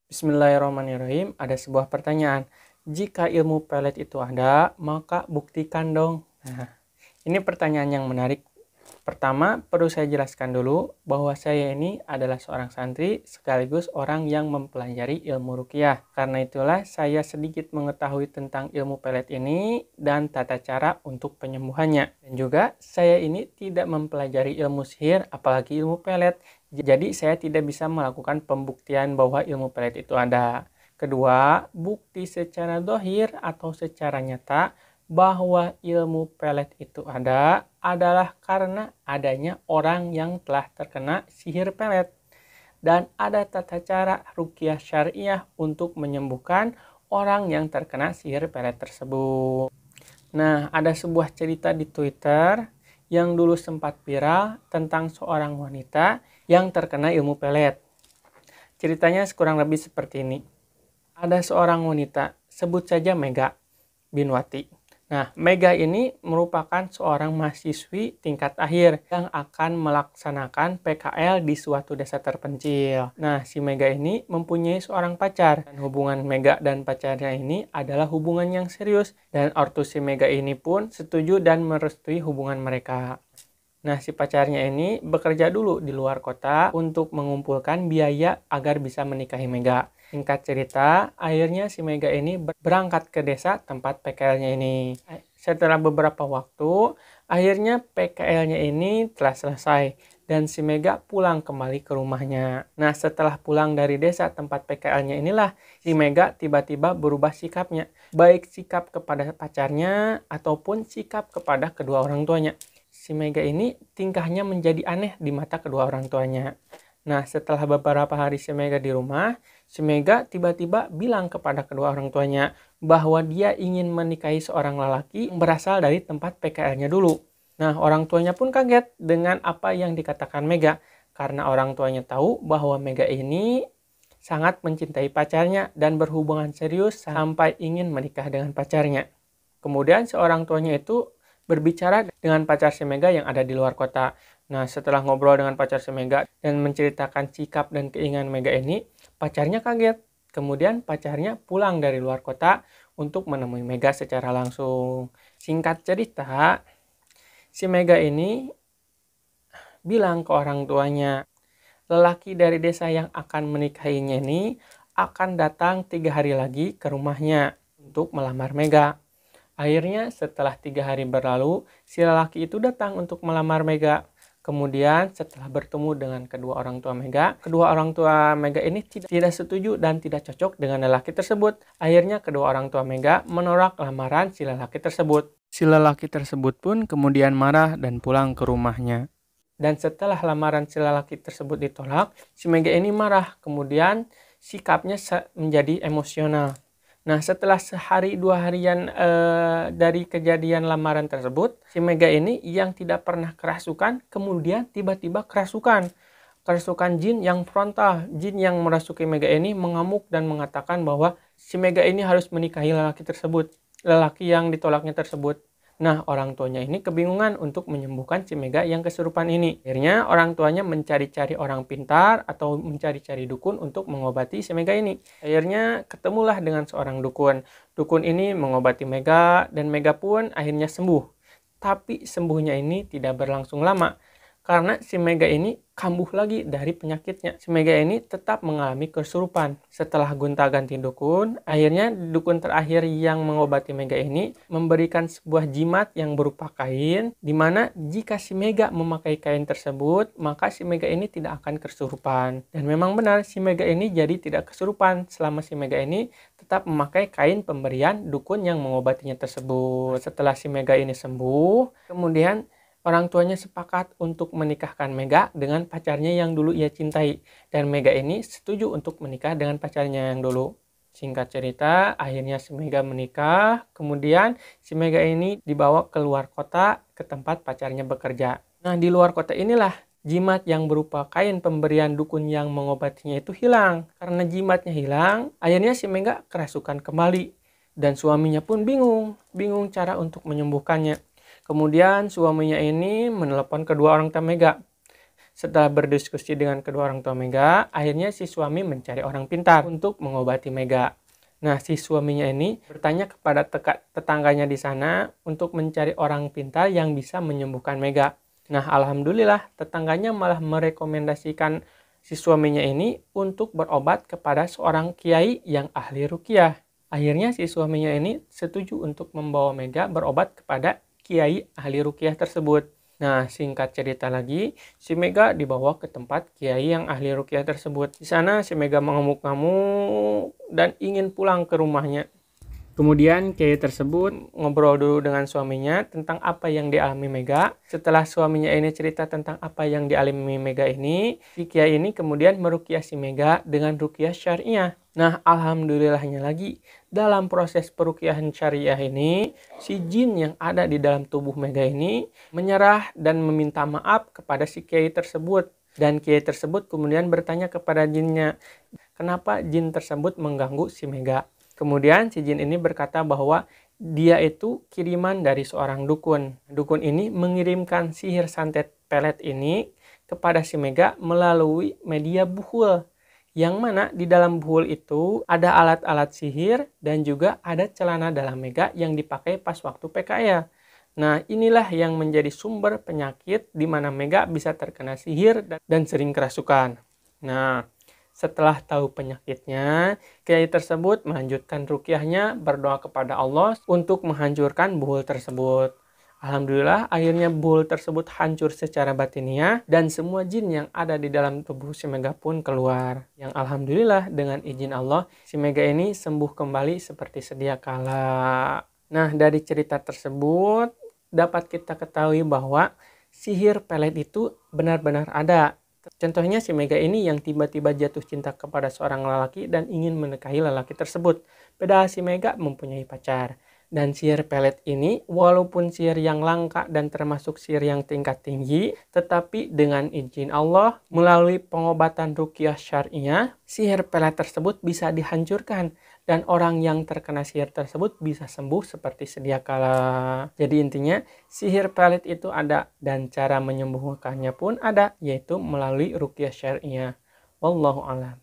Bismillahirrahmanirrahim. Ada sebuah pertanyaan. Jika ilmu pelet itu ada, maka buktikan dong. Nah, ini pertanyaan yang menarik. Pertama, perlu saya jelaskan dulu bahwa saya ini adalah seorang santri sekaligus orang yang mempelajari ilmu ruqyah. Karena itulah saya sedikit mengetahui tentang ilmu pelet ini dan tata cara untuk penyembuhannya. Dan juga saya ini tidak mempelajari ilmu sihir apalagi ilmu pelet. Jadi saya tidak bisa melakukan pembuktian bahwa ilmu pelet itu ada. Kedua, bukti secara dohir atau secara nyata bahwa ilmu pelet itu ada adalah karena adanya orang yang telah terkena sihir pelet. Dan ada tata cara ruqyah syariah untuk menyembuhkan orang yang terkena sihir pelet tersebut. Nah, ada sebuah cerita di Twitter yang dulu sempat viral tentang seorang wanita yang terkena ilmu pelet. Ceritanya kurang lebih seperti ini. Ada seorang wanita, sebut saja Mega Binwati. Nah, Mega ini merupakan seorang mahasiswi tingkat akhir yang akan melaksanakan PKL di suatu desa terpencil. Nah, si Mega ini mempunyai seorang pacar. Dan hubungan Mega dan pacarnya ini adalah hubungan yang serius. Dan ortu si Mega ini pun setuju dan merestui hubungan mereka. Nah, si pacarnya ini bekerja dulu di luar kota untuk mengumpulkan biaya agar bisa menikahi Mega. Singkat cerita, akhirnya si Mega ini berangkat ke desa tempat PKL-nya ini. Setelah beberapa waktu, akhirnya PKL-nya ini telah selesai dan si Mega pulang kembali ke rumahnya. Nah, setelah pulang dari desa tempat PKL-nya inilah, si Mega tiba-tiba berubah sikapnya. Baik sikap kepada pacarnya ataupun sikap kepada kedua orang tuanya. Si Mega ini tingkahnya menjadi aneh di mata kedua orang tuanya. Nah, setelah beberapa hari si Mega di rumah, si Mega tiba-tiba bilang kepada kedua orang tuanya bahwa dia ingin menikahi seorang lelaki yang berasal dari tempat PKL-nya dulu. Nah, orang tuanya pun kaget dengan apa yang dikatakan Mega, karena orang tuanya tahu bahwa Mega ini sangat mencintai pacarnya dan berhubungan serius sampai ingin menikah dengan pacarnya. Kemudian seorang tuanya itu berbicara dengan pacar si Mega yang ada di luar kota. Nah, setelah ngobrol dengan pacar si Mega dan menceritakan sikap dan keinginan Mega ini, pacarnya kaget. Kemudian pacarnya pulang dari luar kota untuk menemui Mega secara langsung. Singkat cerita, si Mega ini bilang ke orang tuanya, lelaki dari desa yang akan menikahinya ini akan datang 3 hari lagi ke rumahnya untuk melamar Mega. Akhirnya setelah 3 hari berlalu, si lelaki itu datang untuk melamar Mega. Kemudian setelah bertemu dengan kedua orang tua Mega ini tidak setuju dan tidak cocok dengan lelaki tersebut. Akhirnya kedua orang tua Mega menolak lamaran si lelaki tersebut. Si lelaki tersebut pun kemudian marah dan pulang ke rumahnya. Dan setelah lamaran si lelaki tersebut ditolak, si Mega ini marah. Kemudian sikapnya menjadi emosional. Nah, setelah sehari 2 harian dari kejadian lamaran tersebut, si Mega ini yang tidak pernah kerasukan, kemudian tiba-tiba kerasukan. Kerasukan jin yang frontal. Jin yang merasuki Mega ini mengamuk dan mengatakan bahwa si Mega ini harus menikahi lelaki yang ditolaknya tersebut. Nah, orang tuanya ini kebingungan untuk menyembuhkan si Mega yang kesurupan ini. Akhirnya orang tuanya mencari-cari orang pintar atau mencari-cari dukun untuk mengobati si Mega ini. Akhirnya ketemulah dengan seorang dukun. Dukun ini mengobati Mega dan Mega pun akhirnya sembuh. Tapi sembuhnya ini tidak berlangsung lama. Karena si Mega ini kambuh lagi dari penyakitnya. Si Mega ini tetap mengalami kesurupan. Setelah gonta-ganti dukun, akhirnya dukun terakhir yang mengobati Mega ini memberikan sebuah jimat yang berupa kain, di mana jika si Mega memakai kain tersebut, maka si Mega ini tidak akan kesurupan. Dan memang benar, si Mega ini jadi tidak kesurupan selama si Mega ini tetap memakai kain pemberian dukun yang mengobatinya tersebut. Setelah si Mega ini sembuh, kemudian orang tuanya sepakat untuk menikahkan Mega dengan pacarnya yang dulu ia cintai. Dan Mega ini setuju untuk menikah dengan pacarnya yang dulu. Singkat cerita, akhirnya si Mega menikah. Kemudian si Mega ini dibawa ke luar kota ke tempat pacarnya bekerja. Nah, di luar kota inilah jimat yang berupa kain pemberian dukun yang mengobatinya itu hilang. Karena jimatnya hilang, akhirnya si Mega kerasukan kembali. Dan suaminya pun bingung cara untuk menyembuhkannya. Kemudian suaminya ini menelepon kedua orang tua Mega. Setelah berdiskusi dengan kedua orang tua Mega, akhirnya si suami mencari orang pintar untuk mengobati Mega. Nah, si suaminya ini bertanya kepada tetangganya di sana untuk mencari orang pintar yang bisa menyembuhkan Mega. Nah, alhamdulillah tetangganya malah merekomendasikan si suaminya ini untuk berobat kepada seorang kiai yang ahli ruqyah. Akhirnya si suaminya ini setuju untuk membawa Mega berobat kepada kiai ahli ruqyah tersebut. Nah, singkat cerita lagi, si Mega dibawa ke tempat kiai yang ahli ruqyah tersebut. Di sana si Mega mengamuk-ngamuk dan ingin pulang ke rumahnya. Kemudian kiai tersebut ngobrol dulu dengan suaminya tentang apa yang dialami Mega. Setelah suaminya ini cerita tentang apa yang dialami Mega ini, si kiai ini kemudian meruqyah si Mega dengan ruqyah syariah. Nah, alhamdulillahnya lagi, dalam proses peruqyahan syariah ini, si jin yang ada di dalam tubuh Mega ini menyerah dan meminta maaf kepada si kiai tersebut. Dan kiai tersebut kemudian bertanya kepada jinnya, kenapa jin tersebut mengganggu si Mega? Kemudian si jin ini berkata bahwa dia itu kiriman dari seorang dukun. Dukun ini mengirimkan sihir santet pelet ini kepada si Mega melalui media buhul. Yang mana di dalam buhul itu ada alat-alat sihir dan juga ada celana dalam Mega yang dipakai pas waktu PKL. Nah, inilah yang menjadi sumber penyakit di mana Mega bisa terkena sihir dan sering kerasukan. Nah, setelah tahu penyakitnya, kiai tersebut melanjutkan ruqyahnya berdoa kepada Allah untuk menghancurkan buhul tersebut. Alhamdulillah, akhirnya buhul tersebut hancur secara batiniah dan semua jin yang ada di dalam tubuh si Mega pun keluar. Yang alhamdulillah dengan izin Allah, si Mega ini sembuh kembali seperti sedia kala. Nah, dari cerita tersebut dapat kita ketahui bahwa sihir pelet itu benar-benar ada. Contohnya si Mega ini yang tiba-tiba jatuh cinta kepada seorang lelaki dan ingin menikahi lelaki tersebut. Padahal si Mega mempunyai pacar. Dan sihir pelet ini walaupun sihir yang langka dan termasuk sihir yang tingkat tinggi, tetapi dengan izin Allah melalui pengobatan ruqyah syariah, sihir pelet tersebut bisa dihancurkan dan orang yang terkena sihir tersebut bisa sembuh seperti sedia kala. Jadi intinya sihir pelet itu ada dan cara menyembuhkannya pun ada, yaitu melalui ruqyah syariah. Wallahu a'lam.